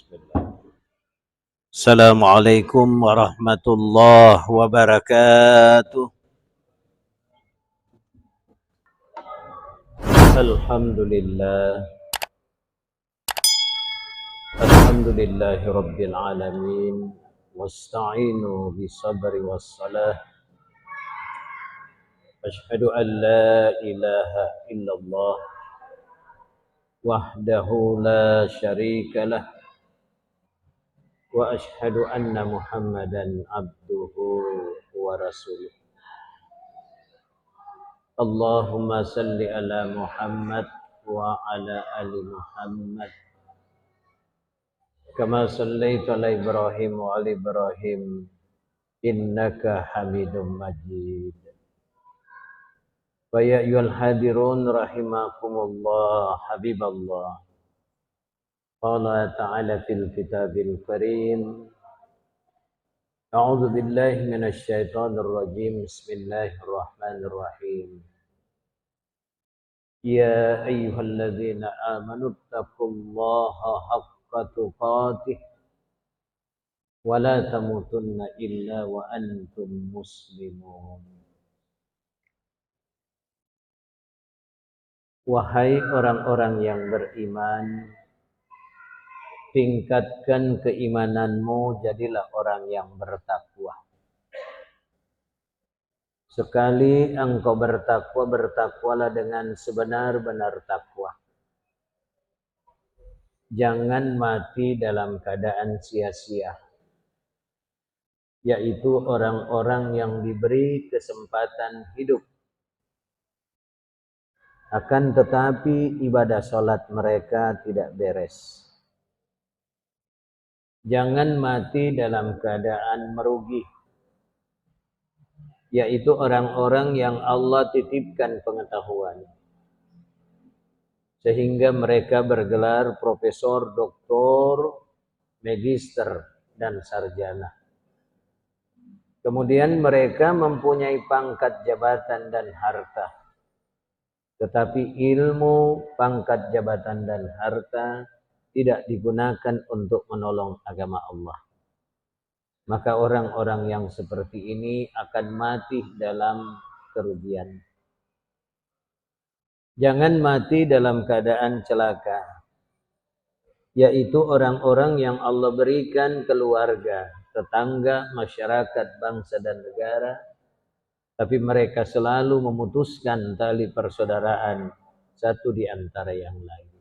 Bismillah. Assalamualaikum warahmatullahi wabarakatuh. Alhamdulillah. Alhamdulillahi rabbil alamin. Wasta'inu bisabri wassalah. Ashhadu an la ilaha illallah wahdahu la syarika lah. Wa ashhadu anna Muhammadan abduhu wa rasuluh. Allahumma salli ala Muhammad wa ala ali Muhammad kama sallaita ala Ibrahim wa ala Ibrahim innaka Hamidum Majid. Wa ya ayyuhal hadirun rahimakumullah habiballah. Qala ta'ala fil kitabil karim. A'udzu billahi minasy syaithanir rajim. Bismillahirrahmanirrahim. Ya ayyuhalladzina amanu taqullaha haqqa tuqatih wa la tamutunna illa wa antum muslimun. Wahai orang-orang yang beriman, tingkatkan keimananmu, jadilah orang yang bertakwa. Sekali engkau bertakwa, bertakwalah dengan sebenar-benar takwa. Jangan mati dalam keadaan sia-sia. Yaitu orang-orang yang diberi kesempatan hidup. Akan tetapi ibadah sholat mereka tidak beres. Jangan mati dalam keadaan merugi. Yaitu orang-orang yang Allah titipkan pengetahuan. Sehingga mereka bergelar profesor, doktor, magister, dan sarjana. Kemudian mereka mempunyai pangkat jabatan dan harta. Tetapi ilmu, pangkat jabatan, dan harta tidak digunakan untuk menolong agama Allah. Maka orang-orang yang seperti ini akan mati dalam kerugian. Jangan mati dalam keadaan celaka. Yaitu orang-orang yang Allah berikan keluarga, tetangga, masyarakat, bangsa, dan negara. Tapi mereka selalu memutuskan tali persaudaraan satu di antara yang lain.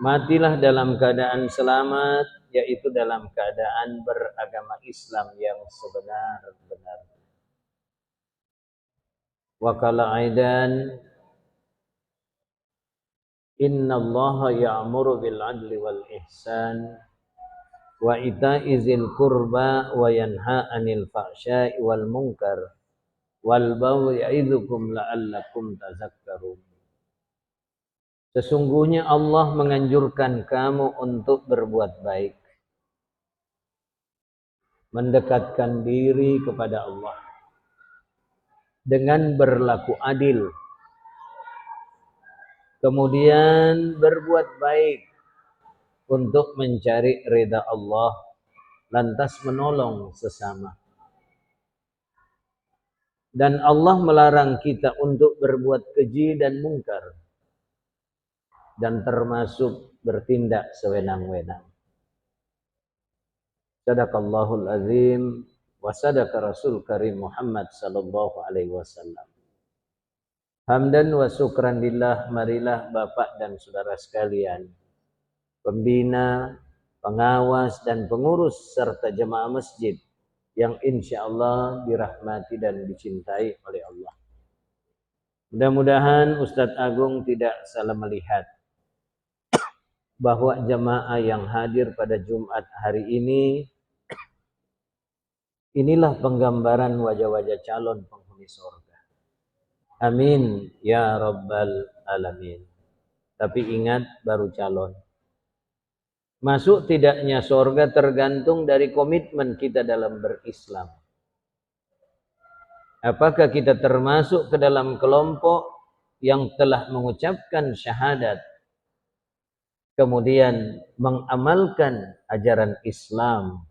Matilah dalam keadaan selamat, yaitu dalam keadaan beragama Islam yang sebenar-benar. Wa qala aidan, innallaha ya'muru bil 'adli wal ihsan wa ita'i dzil qurba wa yanha 'anil fahsya'i wal munkar wal baghi ya'idzukum la'allakum tazakkarun. Sesungguhnya Allah menganjurkan kamu untuk berbuat baik, mendekatkan diri kepada Allah dengan berlaku adil, kemudian berbuat baik untuk mencari ridha Allah, lantas menolong sesama. Dan Allah melarang kita untuk berbuat keji dan mungkar, dan termasuk bertindak sewenang-wenang. Sadaqallahul azim wa sadaqa Rasul Karim Muhammad sallallahu alaihi wasallam. Hamdan wa syukran lillah, marilah Bapak dan saudara sekalian, pembina, pengawas, dan pengurus serta jemaah masjid yang insya Allah dirahmati dan dicintai oleh Allah. Mudah-mudahan Ustadz Agung tidak salah melihat bahwa jemaah yang hadir pada Jumat hari ini, inilah penggambaran wajah-wajah calon penghuni surga. Amin ya rabbal alamin. Tapi ingat, baru calon. Masuk tidaknya surga tergantung dari komitmen kita dalam berislam. Apakah kita termasuk ke dalam kelompok yang telah mengucapkan syahadat kemudian mengamalkan ajaran Islam,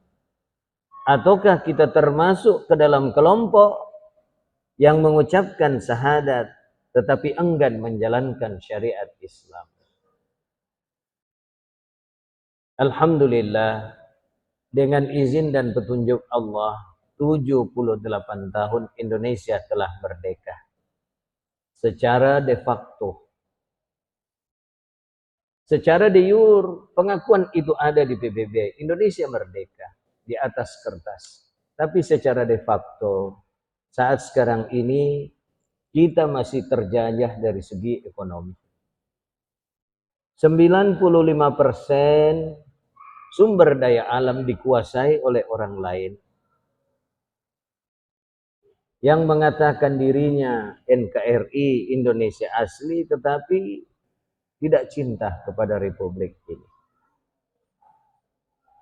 ataukah kita termasuk ke dalam kelompok yang mengucapkan syahadat tetapi enggan menjalankan syariat Islam? Alhamdulillah, dengan izin dan petunjuk Allah, 78 tahun Indonesia telah merdeka secara de facto. Secara de jure, pengakuan itu ada di PBB, Indonesia merdeka di atas kertas. Tapi secara de facto, saat sekarang ini kita masih terjajah dari segi ekonomi. 95% sumber daya alam dikuasai oleh orang lain. Yang mengatakan dirinya NKRI Indonesia asli tetapi tidak cinta kepada republik ini.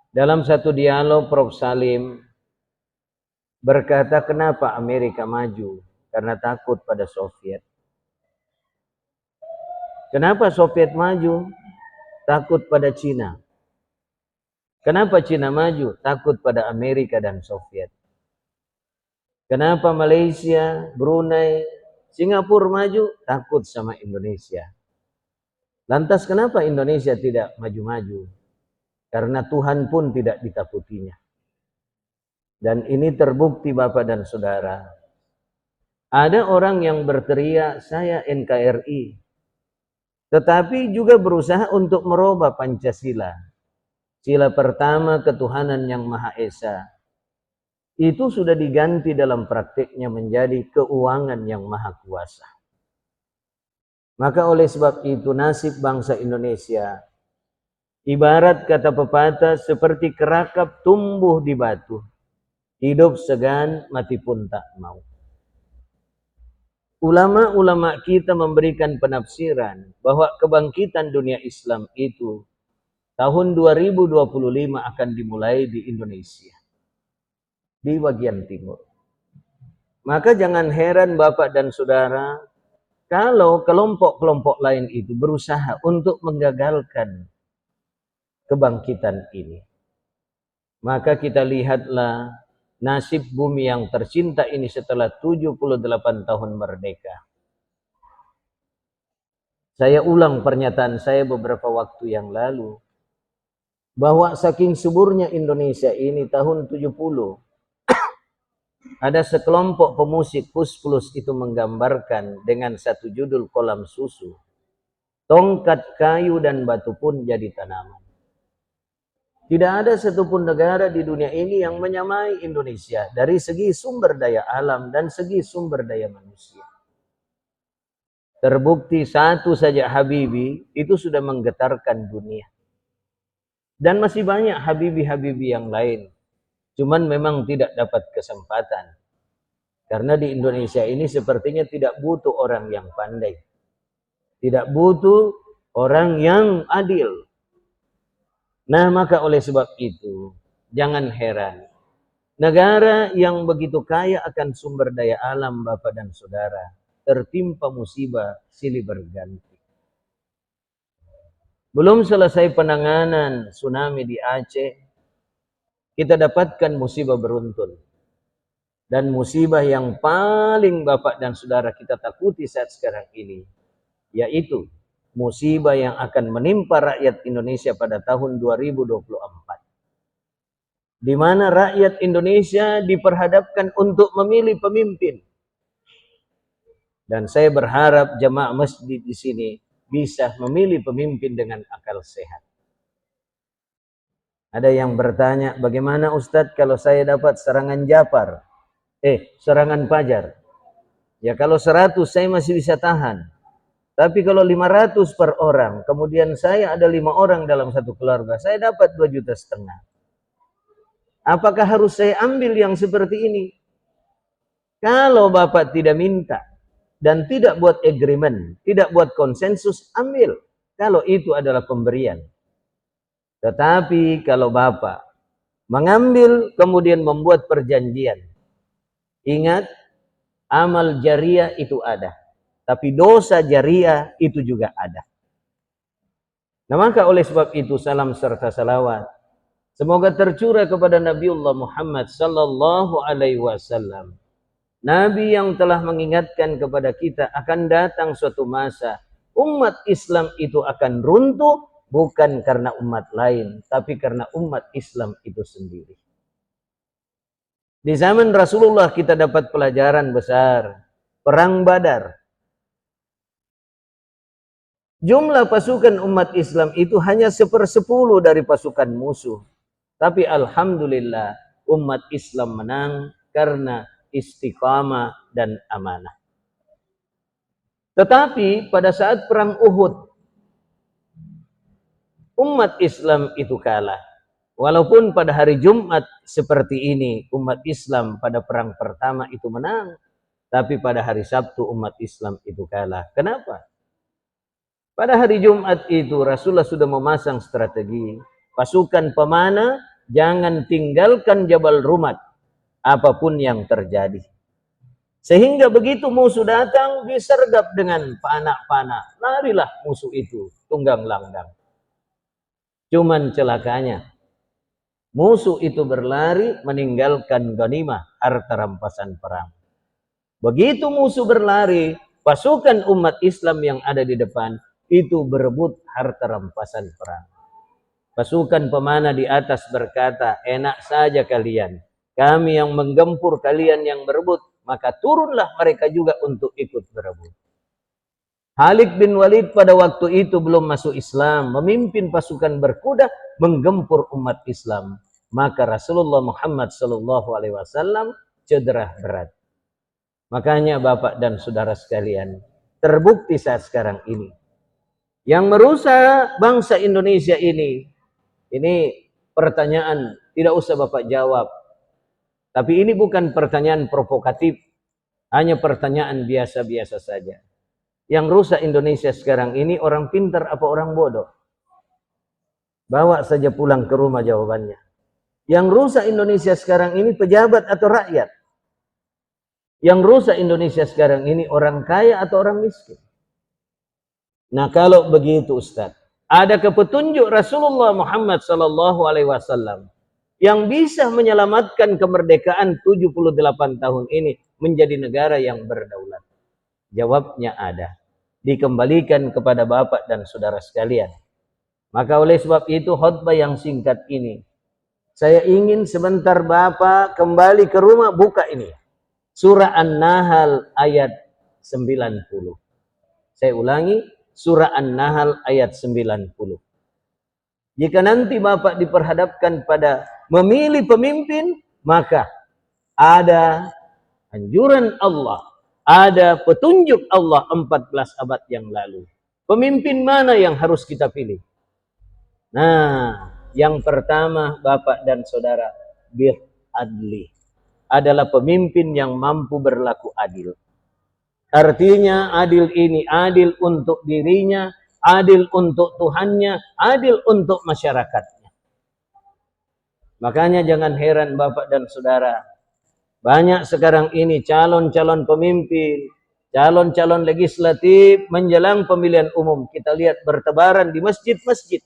Dalam satu dialog, Prof. Salim berkata, kenapa Amerika maju? Karena takut pada Soviet. Kenapa Soviet maju? Takut pada Cina. Kenapa Cina maju? Takut pada Amerika dan Soviet. Kenapa Malaysia, Brunei, Singapura maju? Takut sama Indonesia. Lantas kenapa Indonesia tidak maju-maju? Karena Tuhan pun tidak ditakutinya. Dan ini terbukti Bapak dan Saudara. Ada orang yang berteriak, saya NKRI. Tetapi juga berusaha untuk merubah Pancasila. Sila pertama ketuhanan yang Maha Esa. Itu sudah diganti dalam praktiknya menjadi keuangan yang Maha Kuasa. Maka oleh sebab itu nasib bangsa Indonesia ibarat kata pepatah seperti kerakap tumbuh di batu. Hidup segan, mati pun tak mau. Ulama-ulama kita memberikan penafsiran bahwa kebangkitan dunia Islam itu tahun 2025 akan dimulai di Indonesia, di bagian timur. Maka jangan heran Bapak dan Saudara kalau kelompok-kelompok lain itu berusaha untuk menggagalkan kebangkitan ini. Maka kita lihatlah nasib bumi yang tercinta ini setelah 78 tahun merdeka. Saya ulang pernyataan saya beberapa waktu yang lalu, bahwa saking suburnya Indonesia ini tahun 70, ada sekelompok pemusik Pusplus itu menggambarkan dengan satu judul kolam susu, tongkat kayu dan batu pun jadi tanaman. Tidak ada satupun negara di dunia ini yang menyamai Indonesia dari segi sumber daya alam dan segi sumber daya manusia. Terbukti satu saja Habibie itu sudah menggetarkan dunia. Dan masih banyak Habibie-Habibie yang lain. Cuman memang tidak dapat kesempatan. Karena di Indonesia ini sepertinya tidak butuh orang yang pandai. Tidak butuh orang yang adil. Nah, maka oleh sebab itu, jangan heran. Negara yang begitu kaya akan sumber daya alam Bapak dan Saudara, tertimpa musibah silih berganti. Belum selesai penanganan tsunami di Aceh, kita dapatkan musibah beruntun. Dan musibah yang paling Bapak dan Saudara kita takuti saat sekarang ini, yaitu musibah yang akan menimpa rakyat Indonesia pada tahun 2024. Di mana rakyat Indonesia diperhadapkan untuk memilih pemimpin. Dan saya berharap jemaah masjid di sini bisa memilih pemimpin dengan akal sehat. Ada yang bertanya, bagaimana Ustadz kalau saya dapat serangan serangan Fajar? Ya kalau 100 saya masih bisa tahan. Tapi kalau 500 per orang, kemudian saya ada 5 orang dalam satu keluarga, saya dapat 2,5 juta. Apakah harus saya ambil yang seperti ini? Kalau Bapak tidak minta dan tidak buat agreement, tidak buat konsensus, ambil. Kalau itu adalah pemberian. Tetapi kalau Bapak mengambil kemudian membuat perjanjian, ingat, amal jariah itu ada. Tapi dosa jariah itu juga ada. Nah, maka oleh sebab itu salam serta salawat semoga tercurah kepada Nabiullah Muhammad sallallahu alaihi wasallam. Nabi yang telah mengingatkan kepada kita akan datang suatu masa umat Islam itu akan runtuh bukan karena umat lain, tapi karena umat Islam itu sendiri. Di zaman Rasulullah kita dapat pelajaran besar. Perang Badar. Jumlah pasukan umat Islam itu hanya 1/10 dari pasukan musuh. Tapi alhamdulillah umat Islam menang karena istiqamah dan amanah. Tetapi pada saat perang Uhud, umat Islam itu kalah. Walaupun pada hari Jumat seperti ini umat Islam pada perang pertama itu menang, tapi pada hari Sabtu umat Islam itu kalah. Kenapa? Pada hari Jumat itu Rasulullah sudah memasang strategi. Pasukan pemanah jangan tinggalkan Jabal Rumat apapun yang terjadi. Sehingga begitu musuh datang disergap dengan panah-panah. Larilah musuh itu tunggang langgang. Cuman celakanya musuh itu berlari meninggalkan ghanimah, harta rampasan perang. Begitu musuh berlari, pasukan umat Islam yang ada di depan itu berebut harta rampasan perang. Pasukan pemanah di atas berkata, enak saja kalian. Kami yang menggempur, kalian yang berebut. Maka turunlah mereka juga untuk ikut berebut. Khalid bin Walid pada waktu itu belum masuk Islam. Memimpin pasukan berkuda menggempur umat Islam. Maka Rasulullah Muhammad SAW cedera berat. Makanya Bapak dan Saudara sekalian, terbukti saat sekarang ini. Yang merusak bangsa Indonesia ini pertanyaan tidak usah Bapak jawab. Tapi ini bukan pertanyaan provokatif, hanya pertanyaan biasa-biasa saja. Yang rusak Indonesia sekarang ini orang pintar apa orang bodoh? Bawa saja pulang ke rumah jawabannya. Yang rusak Indonesia sekarang ini pejabat atau rakyat? Yang rusak Indonesia sekarang ini orang kaya atau orang miskin? Nah, kalau begitu Ustaz, ada petunjuk Rasulullah Muhammad SAW yang bisa menyelamatkan kemerdekaan 78 tahun ini menjadi negara yang berdaulat. Jawabnya ada. Dikembalikan kepada Bapak dan Saudara sekalian. Maka oleh sebab itu khutbah yang singkat ini, saya ingin sebentar Bapak kembali ke rumah, buka ini. Surah An-Nahl ayat 90. Saya ulangi. Surah An-Nahl ayat 90. Jika nanti Bapak diperhadapkan pada memilih pemimpin, maka ada anjuran Allah, ada petunjuk Allah 14 abad yang lalu. Pemimpin mana yang harus kita pilih? Nah, yang pertama Bapak dan Saudara, bil adli. Adalah pemimpin yang mampu berlaku adil. Artinya adil ini adil untuk dirinya, adil untuk Tuhannya, adil untuk masyarakatnya. Makanya jangan heran Bapak dan Saudara, banyak sekarang ini calon-calon pemimpin, calon-calon legislatif menjelang pemilihan umum. Kita lihat bertebaran di masjid-masjid.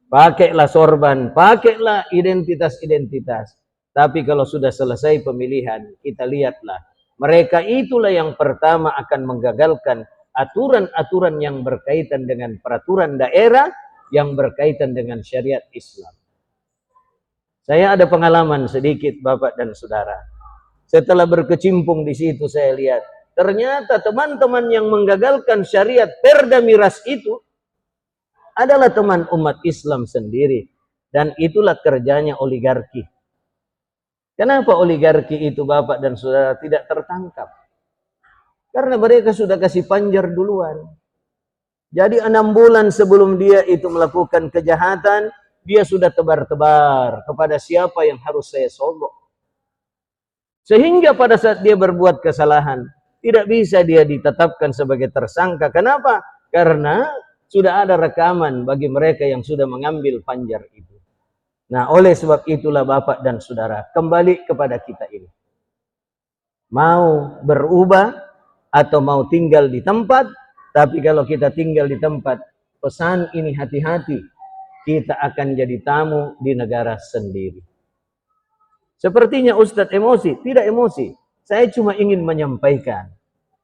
Pakailah sorban, pakailah identitas-identitas. Tapi kalau sudah selesai pemilihan, kita lihatlah. Mereka itulah yang pertama akan menggagalkan aturan-aturan yang berkaitan dengan peraturan daerah, yang berkaitan dengan syariat Islam. Saya ada pengalaman sedikit Bapak dan Saudara. Setelah berkecimpung di situ saya lihat, ternyata teman-teman yang menggagalkan syariat perda miras itu adalah teman umat Islam sendiri. Dan itulah kerjanya oligarki. Kenapa oligarki itu Bapak dan Saudara tidak tertangkap? Karena mereka sudah kasih panjar duluan. Jadi 6 bulan sebelum dia itu melakukan kejahatan, dia sudah tebar-tebar kepada siapa yang harus saya sogok. Sehingga pada saat dia berbuat kesalahan, tidak bisa dia ditetapkan sebagai tersangka. Kenapa? Karena sudah ada rekaman bagi mereka yang sudah mengambil panjar itu. Nah, oleh sebab itulah Bapak dan Saudara, kembali kepada kita ini. Mau berubah atau mau tinggal di tempat, tapi kalau kita tinggal di tempat, pesan ini hati-hati, kita akan jadi tamu di negara sendiri. Sepertinya Ustadz emosi, tidak emosi. Saya cuma ingin menyampaikan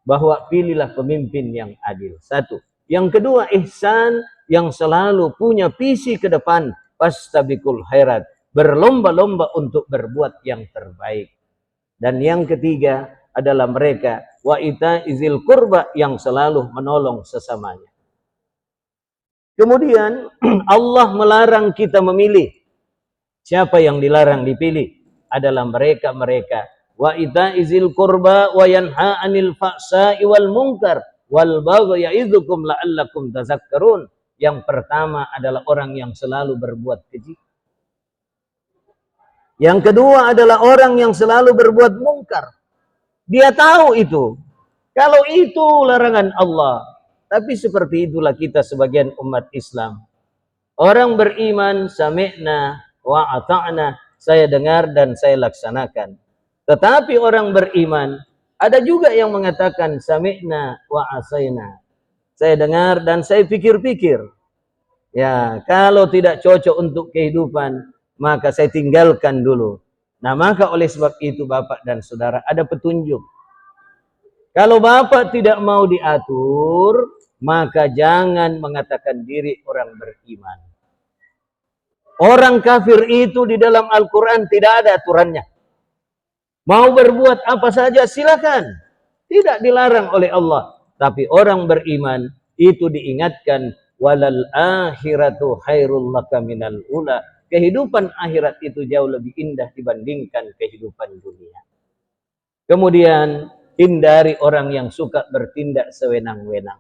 bahwa pilihlah pemimpin yang adil. Satu. Yang kedua, ihsan, yang selalu punya visi ke depan. Fastabiqul khairat, berlomba-lomba untuk berbuat yang terbaik. Dan yang ketiga adalah mereka wa itaizil qurba, yang selalu menolong sesamanya. Kemudian Allah melarang kita memilih. Siapa yang dilarang dipilih? Adalah mereka-mereka wa itaizil qurba wa yanha 'anil fahsya'i wal munkar wal baghi ya'idzukum la'allakum tazakkarun. Yang pertama adalah orang yang selalu berbuat keji. Yang kedua adalah orang yang selalu berbuat mungkar. Dia tahu itu. Kalau itu larangan Allah. Tapi seperti itulah kita sebagian umat Islam. Orang beriman, sami'na wa ata'na, saya dengar dan saya laksanakan. Tetapi orang beriman, ada juga yang mengatakan sami'na wa asaina. Saya dengar dan saya pikir-pikir. Ya, kalau tidak cocok untuk kehidupan, maka saya tinggalkan dulu. Nah, maka oleh sebab itu Bapak dan Saudara, ada petunjuk. Kalau Bapak tidak mau diatur, maka jangan mengatakan diri orang beriman. Orang kafir itu di dalam Al-Quran tidak ada aturannya. Mau berbuat apa saja silakan. Tidak dilarang oleh Allah. Tapi orang beriman itu diingatkan, walal akhiratu khairul laka minal ula. Kehidupan akhirat itu jauh lebih indah dibandingkan kehidupan dunia. Kemudian hindari orang yang suka bertindak sewenang-wenang.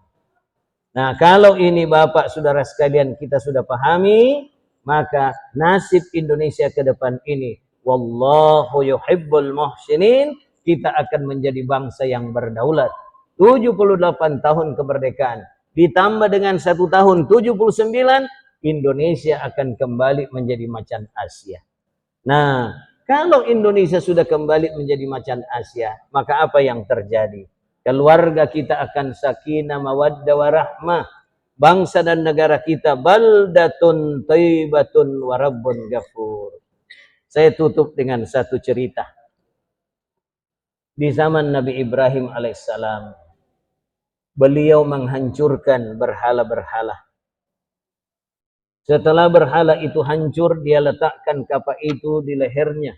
Nah, kalau ini Bapak Saudara sekalian kita sudah pahami, maka nasib Indonesia ke depan ini, wallahu yuhibbul muhsinin, kita akan menjadi bangsa yang berdaulat. 78 tahun kemerdekaan ditambah dengan 1 tahun 79, Indonesia akan kembali menjadi macan Asia. Nah, kalau Indonesia sudah kembali menjadi macan Asia, maka apa yang terjadi? Keluarga kita akan sakinah, mawaddah, warahmah. Bangsa dan negara kita baldatun thayyibatun wa rabbun ghafur. Saya tutup dengan satu cerita. Di zaman Nabi Ibrahim alaihissalam, beliau menghancurkan berhala-berhala. Setelah berhala itu hancur, dia letakkan kapak itu di lehernya,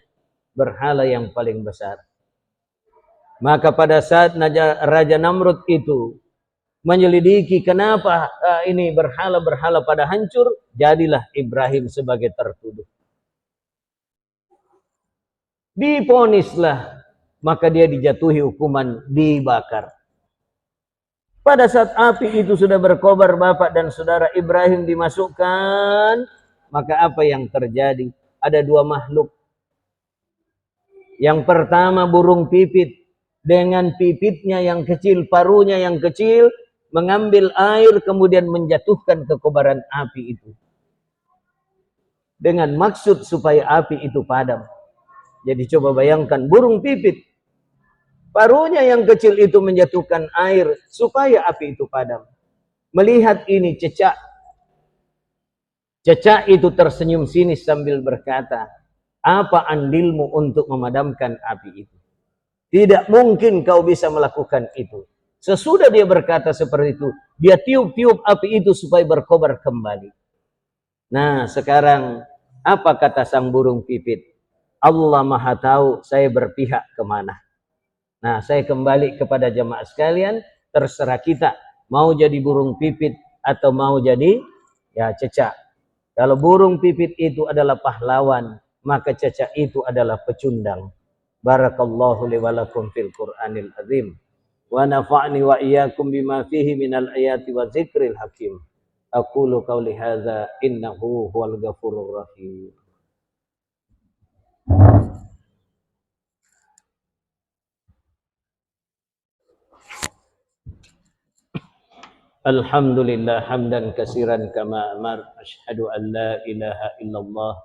berhala yang paling besar. Maka pada saat Raja Namrud itu menyelidiki kenapa ini berhala-berhala pada hancur, jadilah Ibrahim sebagai tertuduh. Diponislah, maka dia dijatuhi hukuman dibakar. Pada saat api itu sudah berkobar Bapak dan Saudara, Ibrahim dimasukkan, maka apa yang terjadi? Ada dua makhluk. Yang pertama burung pipit, dengan pipitnya yang kecil, paruhnya yang kecil, mengambil air kemudian menjatuhkan ke kobaran api itu. Dengan maksud supaya api itu padam. Jadi coba bayangkan burung pipit, paruhnya yang kecil itu menjatuhkan air supaya api itu padam. Melihat ini cecak. Cecak itu tersenyum sinis sambil berkata, apa andilmu untuk memadamkan api itu? Tidak mungkin kau bisa melakukan itu. Sesudah dia berkata seperti itu, dia tiup-tiup api itu supaya berkobar kembali. Nah, sekarang apa kata sang burung pipit? Allah Maha tahu saya berpihak kemana. Nah, saya kembali kepada jemaah sekalian, terserah kita mau jadi burung pipit atau mau jadi ya cecak. Kalau burung pipit itu adalah pahlawan, maka cecak itu adalah pecundang. Barakallahu li wa lakum fil Qur'anil azim. Wa nafa'ni wa iyyakum bima fihi minal ayati wa dzikril hakim. Aqulu qawli hadza innahu huwal ghafurur rahim. Alhamdulillah hamdan katsiran kama amar, asyhadu an la ilaha illallah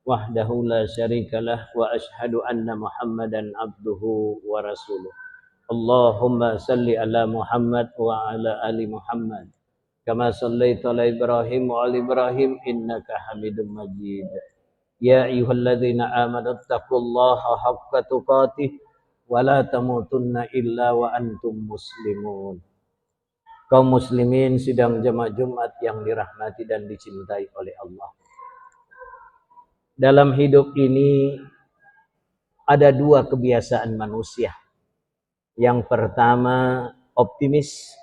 wahdahu la syarikalah wa asyhadu anna Muhammadan abduhu wa rasuluh. Allahumma salli ala Muhammad wa ala ali Muhammad كما صليت على إبراهيم وعلى إبراهيم إنك حميد مجيد يا أيها الذين آمنوا اتقوا الله حق تقاته ولا تموتن إلا وأنتم مسلمون. Kaum muslimin sidang jemaah Jumat yang dirahmati dan dicintai oleh Allah. Dalam hidup ini ada dua kebiasaan manusia. Yang pertama optimis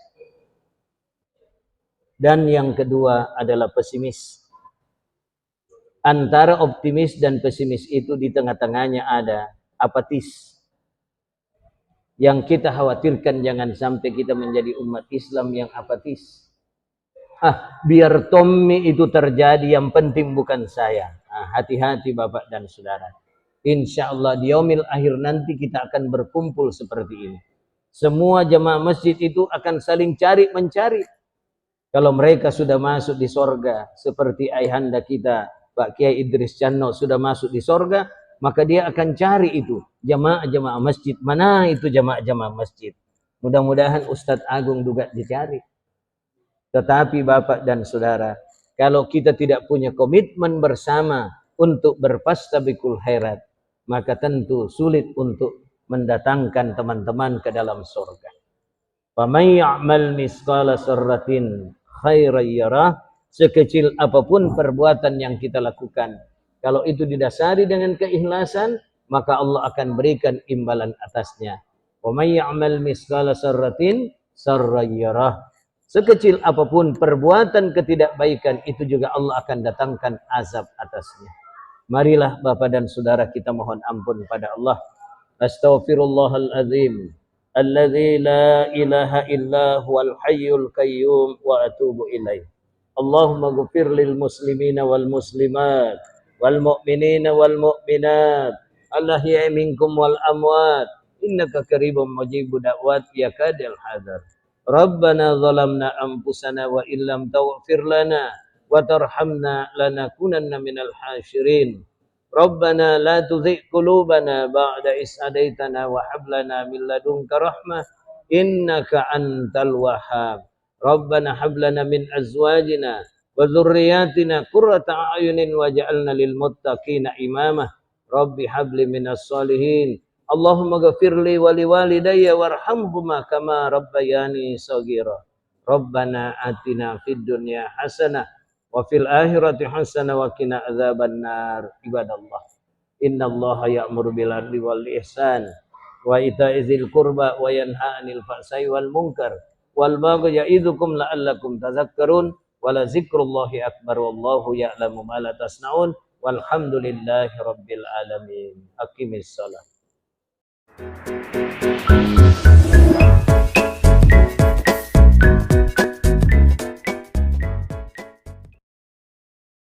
dan yang kedua adalah pesimis. Antara optimis dan pesimis itu di tengah-tengahnya ada apatis. Yang kita khawatirkan jangan sampai kita menjadi umat Islam yang apatis. Biar Tommy itu terjadi, yang penting bukan saya. Hati-hati Bapak dan Saudara. Insya Allah di yaumil akhir nanti kita akan berkumpul seperti ini. Semua jemaah masjid itu akan saling mencari. Kalau mereka sudah masuk di sorga, seperti ayahanda kita, Pak Kiai Idris Canno sudah masuk di sorga, maka dia akan cari itu jamaah-jamaah masjid. Mana itu jamaah-jamaah masjid? Mudah-mudahan Ustadz Agung juga dicari. Tetapi Bapak dan Saudara, kalau kita tidak punya komitmen bersama untuk berfastabikul khairat, maka tentu sulit untuk mendatangkan teman-teman ke dalam surga. Faman ya'mal misqala sarratin khairan yarah. Sekecil apapun perbuatan yang kita lakukan, kalau itu didasari dengan keikhlasan, maka Allah akan berikan imbalan atasnya. Wa may ya'mal misqala sarratin sarran yarah. Sekecil apapun perbuatan ketidakbaikan, itu juga Allah akan datangkan azab atasnya. Marilah Bapak dan Saudara kita mohon ampun pada Allah. Astaghfirullahal azim alladzi la ilaha illa huwal hayyul qayyum wa atubu ilaih. Allahumma ghfir lil muslimina wal muslimat wal mu'minina wal mu'minat al-ahya'i minkum wal amwat innaka qaribun mujibud da'wat ya kadal hadar. Rabbana zalamna anfusana wa illam taghfir lana wa tarhamna lanakunanna minal hasyirin. Rabbana la tuzigh qulubana ba'da idh hadaitana wa hab lana min ladunka rahmah innaka antal wahhab. Rabbana hab lana min azwajina wa dzurriyyatina qurrata a'yunin waj'alna lil muttaqina imama. Rabbi habli minas solihin. Allahumma ghafir li wa liwalidayya warhamhuma kama rabbayani shaghira. Rabbana atina fid dunya hasanah wa fil akhirati hasanah wa qina adzabannar. Ibadallah, innallaha ya'muru bil adli wal ihsan wa ita'i dzil qurba wa yanha 'anil fahsai wal munkar wal baghi ya'idzukum la'allakum tadhakkarun. Wala zikrullahi akbar wallahu ya'lamu ma la tasna'un. Walhamdulillahi rabbil alamin. Aqimis shalah.